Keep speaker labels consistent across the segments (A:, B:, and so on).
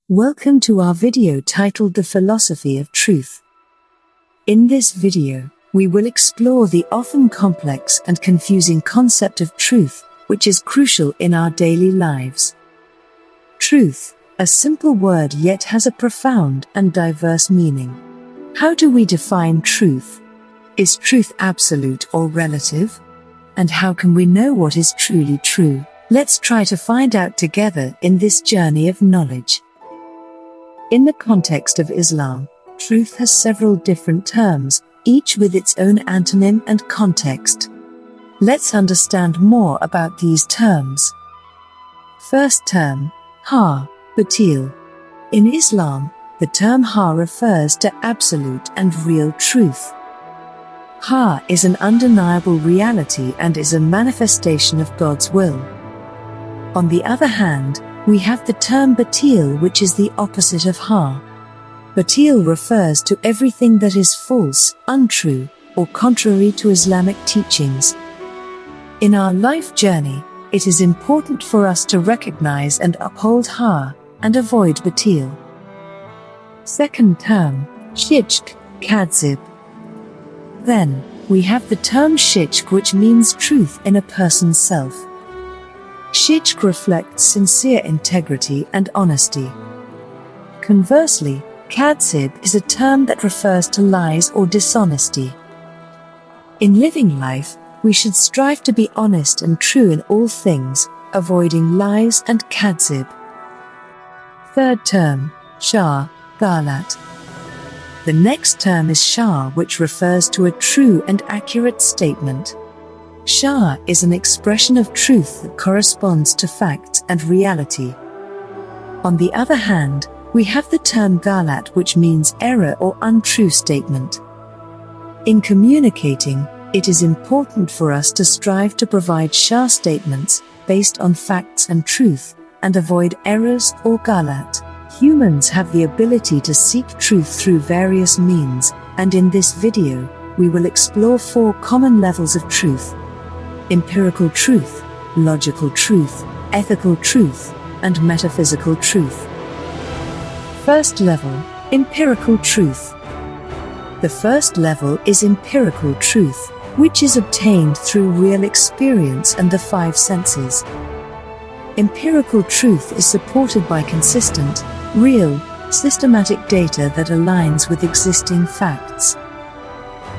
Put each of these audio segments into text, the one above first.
A: Welcome to our video titled The Philosophy of Truth. In this video, we will explore the often complex and confusing concept of truth, which is crucial in our daily lives. Truth, a simple word yet has a profound and diverse meaning. How do we define truth? Is truth absolute or relative? And how can we know what is truly true? Let's try to find out together in this journey of knowledge. In the context of Islam, truth has several different terms, each with its own antonym and context. Let's understand more about these terms. First term, ha, batil. In Islam, the term ha refers to absolute and real truth. Ha is an undeniable reality and is a manifestation of God's will. On the other hand, we have the term batil, which is the opposite of ha. Batil refers to everything that is false, untrue, or contrary to Islamic teachings. In our life journey, it is important for us to recognize and uphold ha, and avoid batil. Second term, shirk, kadzib. Then, we have the term shirk, which means truth in a person's self. Shirk reflects sincere integrity and honesty. Conversely, kadzib is a term that refers to lies or dishonesty. In living life, we should strive to be honest and true in all things, avoiding lies and kadzib. Third term, shah, galat. The next term is shah, which refers to a true and accurate statement. Shah is an expression of truth that corresponds to facts and reality. On the other hand, we have the term galat, which means error or untrue statement. In communicating, it is important for us to strive to provide shah statements based on facts and truth, and avoid errors or galat. Humans have the ability to seek truth through various means, and in this video, we will explore 4 common levels of truth: empirical truth, logical truth, ethical truth, and metaphysical truth. First level, empirical truth. The first level is empirical truth, which is obtained through real experience and the 5 senses. Empirical truth is supported by consistent, real, systematic data that aligns with existing facts.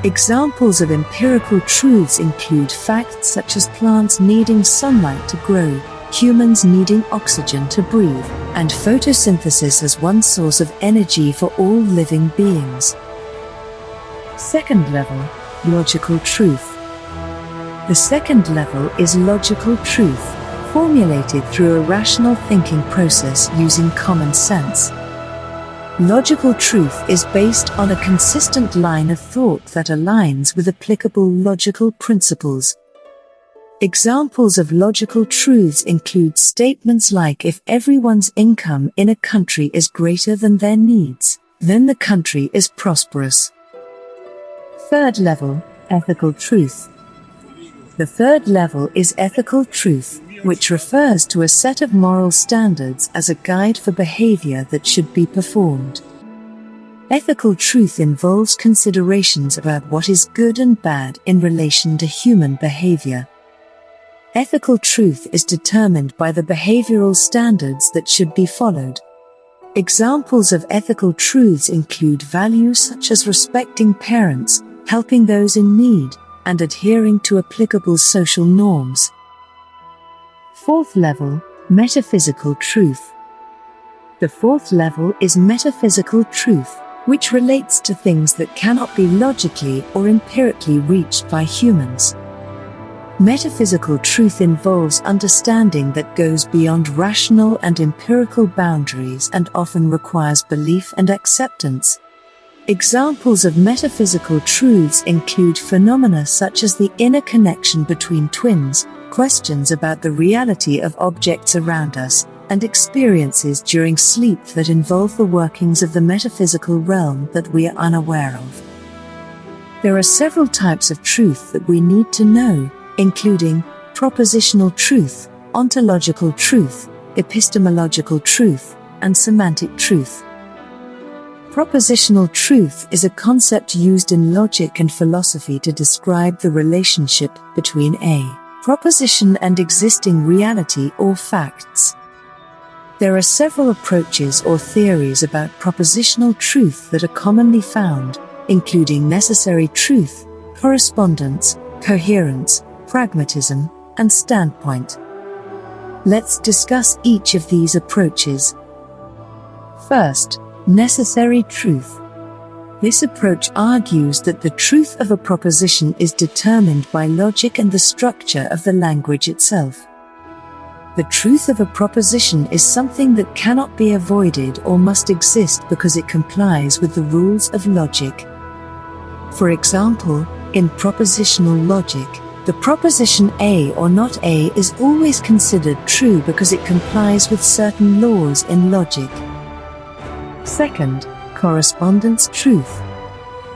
A: Examples of empirical truths include facts such as plants needing sunlight to grow, humans needing oxygen to breathe, and photosynthesis as one source of energy for all living beings. Second level, logical truth. The second level is logical truth, formulated through a rational thinking process using common sense. Logical truth is based on a consistent line of thought that aligns with applicable logical principles. Examples of logical truths include statements like, if everyone's income in a country is greater than their needs, then the country is prosperous. Third level, ethical truth. The third level is ethical truth, which refers to a set of moral standards as a guide for behavior that should be performed. Ethical truth involves considerations about what is good and bad in relation to human behavior. Ethical truth is determined by the behavioral standards that should be followed. Examples of ethical truths include values such as respecting parents, helping those in need, and adhering to applicable social norms. Fourth level, metaphysical truth. The fourth level is metaphysical truth, which relates to things that cannot be logically or empirically reached by humans. Metaphysical truth involves understanding that goes beyond rational and empirical boundaries and often requires belief and acceptance. Examples of metaphysical truths include phenomena such as the inner connection between twins, questions about the reality of objects around us, and experiences during sleep that involve the workings of the metaphysical realm that we are unaware of. There are several types of truth that we need to know, including propositional truth, ontological truth, epistemological truth, and semantic truth. Propositional truth is a concept used in logic and philosophy to describe the relationship between a proposition and existing reality or facts. There are several approaches or theories about propositional truth that are commonly found, including necessary truth, correspondence, coherence, pragmatism, and standpoint. Let's discuss each of these approaches. First, necessary truth. This approach argues that the truth of a proposition is determined by logic and the structure of the language itself. The truth of a proposition is something that cannot be avoided or must exist because it complies with the rules of logic. For example, in propositional logic, the proposition A or not A is always considered true because it complies with certain laws in logic. Second, correspondence truth.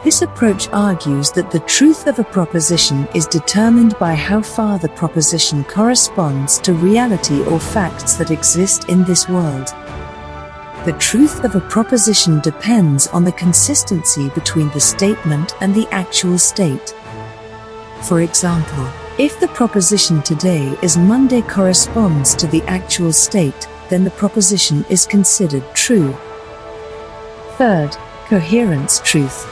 A: This approach argues that the truth of a proposition is determined by how far the proposition corresponds to reality or facts that exist in this world. The truth of a proposition depends on the consistency between the statement and the actual state. For example, if the proposition "today is Monday" corresponds to the actual state, then the proposition is considered true. Third, coherence truth.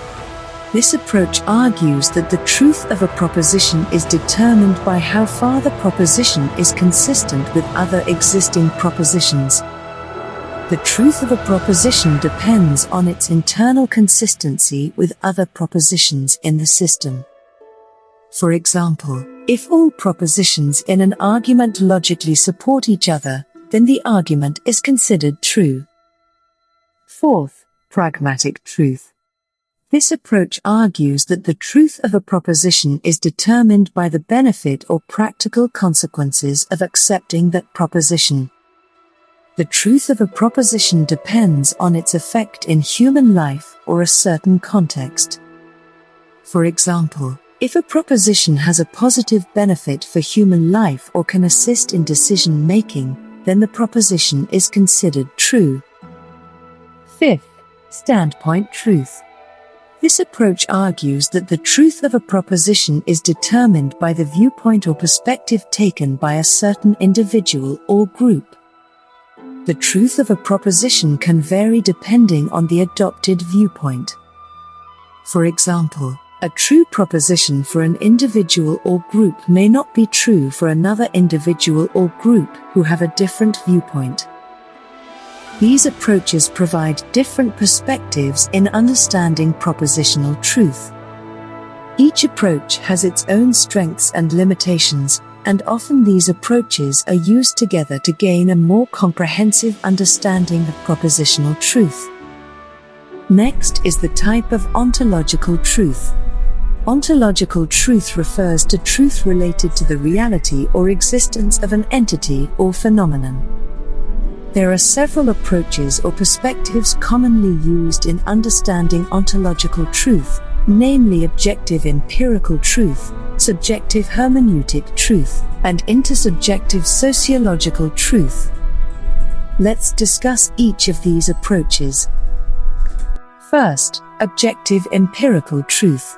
A: This approach argues that the truth of a proposition is determined by how far the proposition is consistent with other existing propositions. The truth of a proposition depends on its internal consistency with other propositions in the system. For example, if all propositions in an argument logically support each other, then the argument is considered true. Fourth, pragmatic truth. This approach argues that the truth of a proposition is determined by the benefit or practical consequences of accepting that proposition. The truth of a proposition depends on its effect in human life or a certain context. For example, if a proposition has a positive benefit for human life or can assist in decision making, then the proposition is considered true. Fifth, standpoint truth. This approach argues that the truth of a proposition is determined by the viewpoint or perspective taken by a certain individual or group. The truth of a proposition can vary depending on the adopted viewpoint. For example, a true proposition for an individual or group may not be true for another individual or group who have a different viewpoint. These approaches provide different perspectives in understanding propositional truth. Each approach has its own strengths and limitations, and often these approaches are used together to gain a more comprehensive understanding of propositional truth. Next is the type of ontological truth. Ontological truth refers to truth related to the reality or existence of an entity or phenomenon. There are several approaches or perspectives commonly used in understanding ontological truth, namely objective empirical truth, subjective hermeneutic truth, and intersubjective sociological truth. Let's discuss each of these approaches. First, objective empirical truth.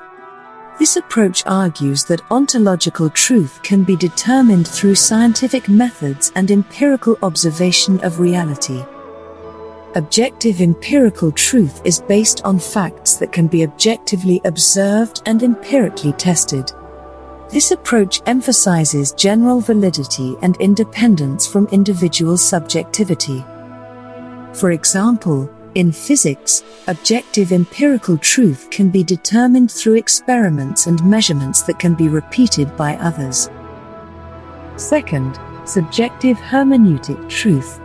A: This approach argues that ontological truth can be determined through scientific methods and empirical observation of reality. Objective empirical truth is based on facts that can be objectively observed and empirically tested. This approach emphasizes general validity and independence from individual subjectivity. For example, in physics, objective empirical truth can be determined through experiments and measurements that can be repeated by others. Second, subjective hermeneutic truth.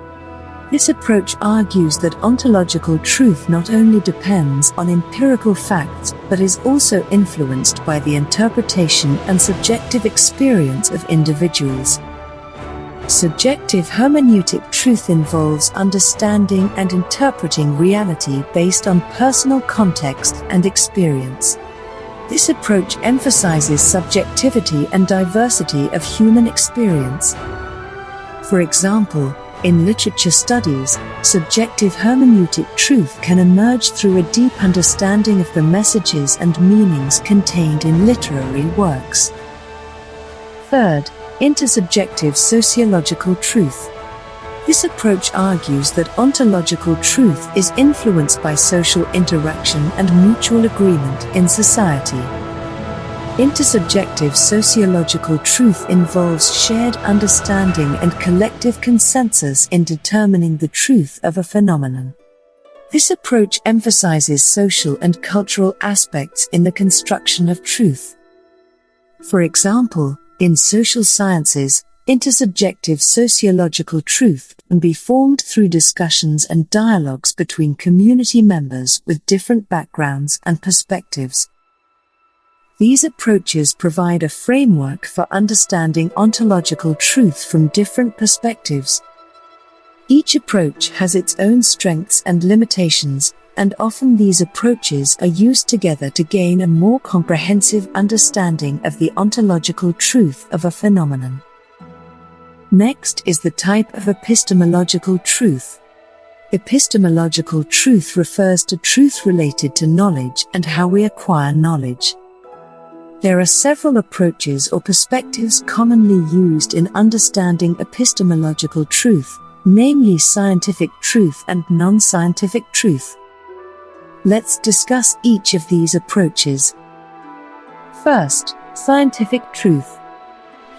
A: This approach argues that ontological truth not only depends on empirical facts but is also influenced by the interpretation and subjective experience of individuals. Subjective hermeneutic truth involves understanding and interpreting reality based on personal context and experience. This approach emphasizes subjectivity and diversity of human experience. For example, in literature studies, subjective hermeneutic truth can emerge through a deep understanding of the messages and meanings contained in literary works. Third, intersubjective sociological truth. This approach argues that ontological truth is influenced by social interaction and mutual agreement in society. Intersubjective sociological truth involves shared understanding and collective consensus in determining the truth of a phenomenon. This approach emphasizes social and cultural aspects in the construction of truth. For example, in social sciences, intersubjective sociological truth can be formed through discussions and dialogues between community members with different backgrounds and perspectives. These approaches provide a framework for understanding ontological truth from different perspectives. Each approach has its own strengths and limitations, and often these approaches are used together to gain a more comprehensive understanding of the ontological truth of a phenomenon. Next is the type of epistemological truth. Epistemological truth refers to truth related to knowledge and how we acquire knowledge. There are several approaches or perspectives commonly used in understanding epistemological truth, namely scientific truth and non-scientific truth. Let's discuss each of these approaches. First, scientific truth.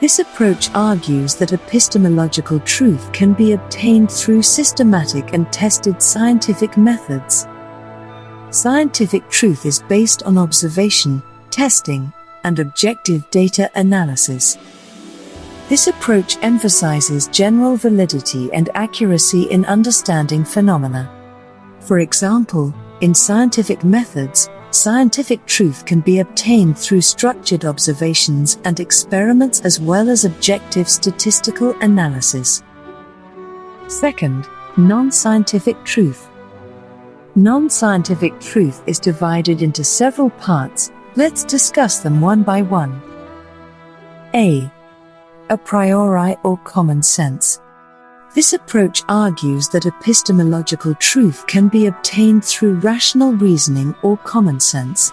A: This approach argues that epistemological truth can be obtained through systematic and tested scientific methods. Scientific truth is based on observation, testing, and objective data analysis. This approach emphasizes general validity and accuracy in understanding phenomena. For example, in scientific methods, scientific truth can be obtained through structured observations and experiments as well as objective statistical analysis. Second, non-scientific truth. Non-scientific truth is divided into several parts. Let's discuss them one by one. A priori or common sense. This approach argues that epistemological truth can be obtained through rational reasoning or common sense.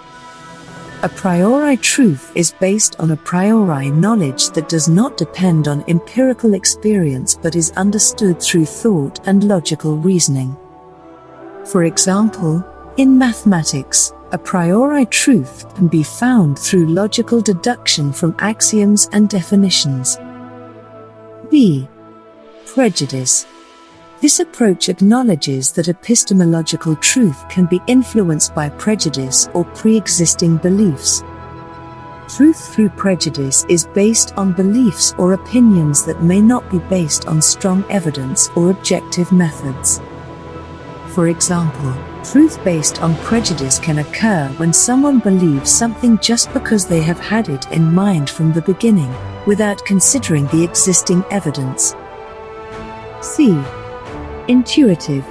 A: A priori truth is based on a priori knowledge that does not depend on empirical experience but is understood through thought and logical reasoning. For example, in mathematics, a priori truth can be found through logical deduction from axioms and definitions. B. Prejudice. This approach acknowledges that epistemological truth can be influenced by prejudice or pre-existing beliefs. Truth through prejudice is based on beliefs or opinions that may not be based on strong evidence or objective methods. For example, truth based on prejudice can occur when someone believes something just because they have had it in mind from the beginning, without considering the existing evidence. C. Intuitive.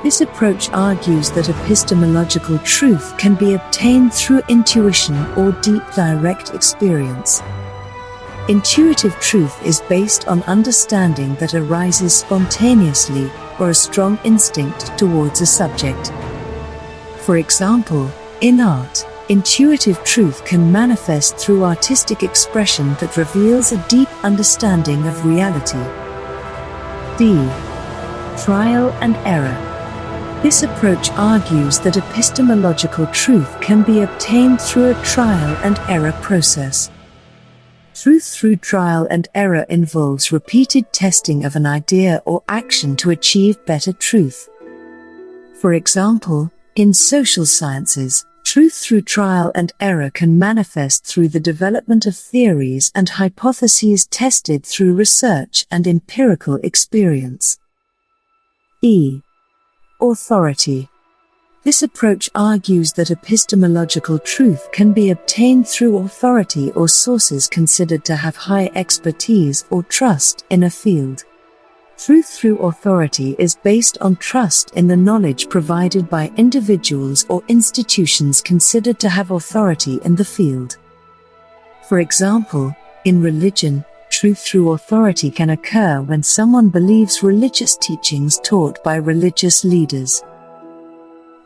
A: This approach argues that epistemological truth can be obtained through intuition or deep direct experience. Intuitive truth is based on understanding that arises spontaneously or a strong instinct towards a subject. For example, in art, intuitive truth can manifest through artistic expression that reveals a deep understanding of reality. D. Trial and error. This approach argues that epistemological truth can be obtained through a trial and error process. Truth through trial and error involves repeated testing of an idea or action to achieve better truth. For example, in social sciences, truth through trial and error can manifest through the development of theories and hypotheses tested through research and empirical experience. E. Authority. This approach argues that epistemological truth can be obtained through authority or sources considered to have high expertise or trust in a field. Truth through authority is based on trust in the knowledge provided by individuals or institutions considered to have authority in the field. For example, in religion, truth through authority can occur when someone believes religious teachings taught by religious leaders.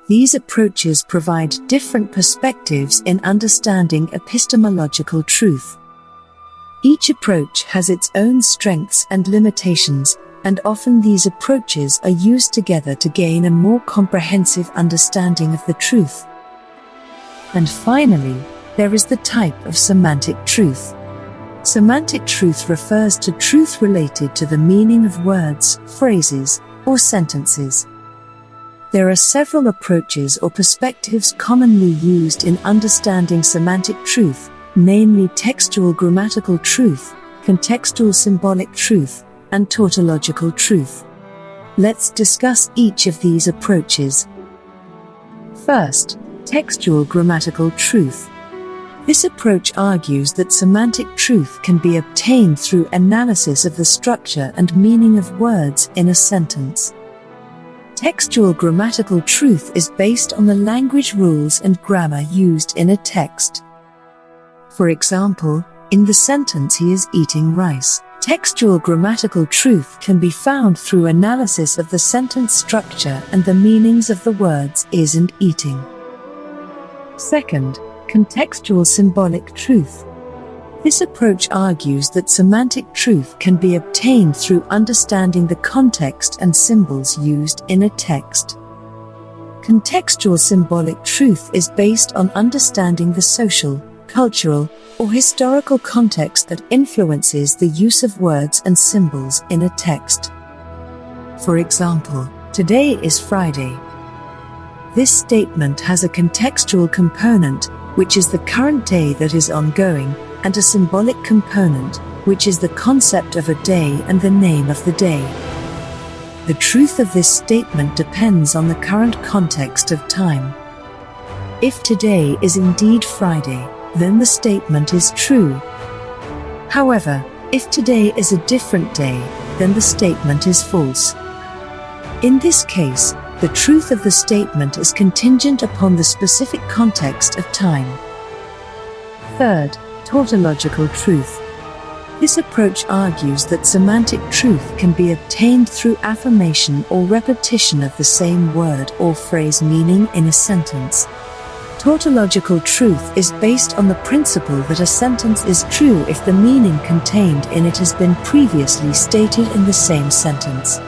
A: These approaches provide different perspectives in understanding epistemological truth. Each approach has its own strengths and limitations, and often these approaches are used together to gain a more comprehensive understanding of the truth. And finally, there is the type of semantic truth. Semantic truth refers to truth related to the meaning of words, phrases, or sentences. There are several approaches or perspectives commonly used in understanding semantic truth, namely textual grammatical truth, contextual symbolic truth, and tautological truth. Let's discuss each of these approaches. First, textual grammatical truth. This approach argues that semantic truth can be obtained through analysis of the structure and meaning of words in a sentence. Textual grammatical truth is based on the language rules and grammar used in a text. For example, in the sentence "he is eating rice," textual grammatical truth can be found through analysis of the sentence structure and the meanings of the words "is" and "eating." Second, contextual symbolic truth. This approach argues that semantic truth can be obtained through understanding the context and symbols used in a text. Contextual symbolic truth is based on understanding the social, cultural, or historical context that influences the use of words and symbols in a text. For example, "Today is Friday." This statement has a contextual component, which is the current day that is ongoing, and a symbolic component, which is the concept of a day and the name of the day. The truth of this statement depends on the current context of time. If today is indeed Friday, then the statement is true. However, if today is a different day, then the statement is false. In this case, the truth of the statement is contingent upon the specific context of time. Third, tautological truth. This approach argues that semantic truth can be obtained through affirmation or repetition of the same word or phrase meaning in a sentence. Tautological truth is based on the principle that a sentence is true if the meaning contained in it has been previously stated in the same sentence.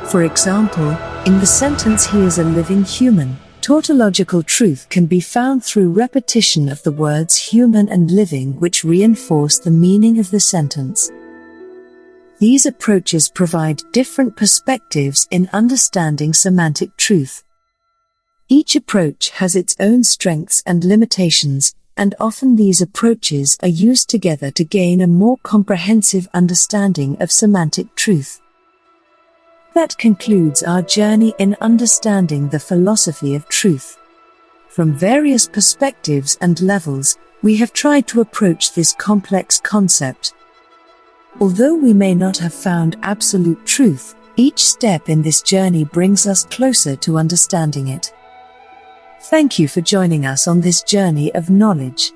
A: For example, in the sentence "he is a living human," tautological truth can be found through repetition of the words human and living, which reinforce the meaning of the sentence. These approaches provide different perspectives in understanding semantic truth. Each approach has its own strengths and limitations, and often these approaches are used together to gain a more comprehensive understanding of semantic truth. That concludes our journey in understanding the philosophy of truth. From various perspectives and levels, we have tried to approach this complex concept. Although we may not have found absolute truth, each step in this journey brings us closer to understanding it. Thank you for joining us on this journey of knowledge.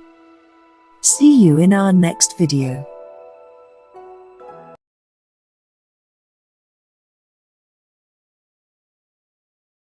A: See you in our next video.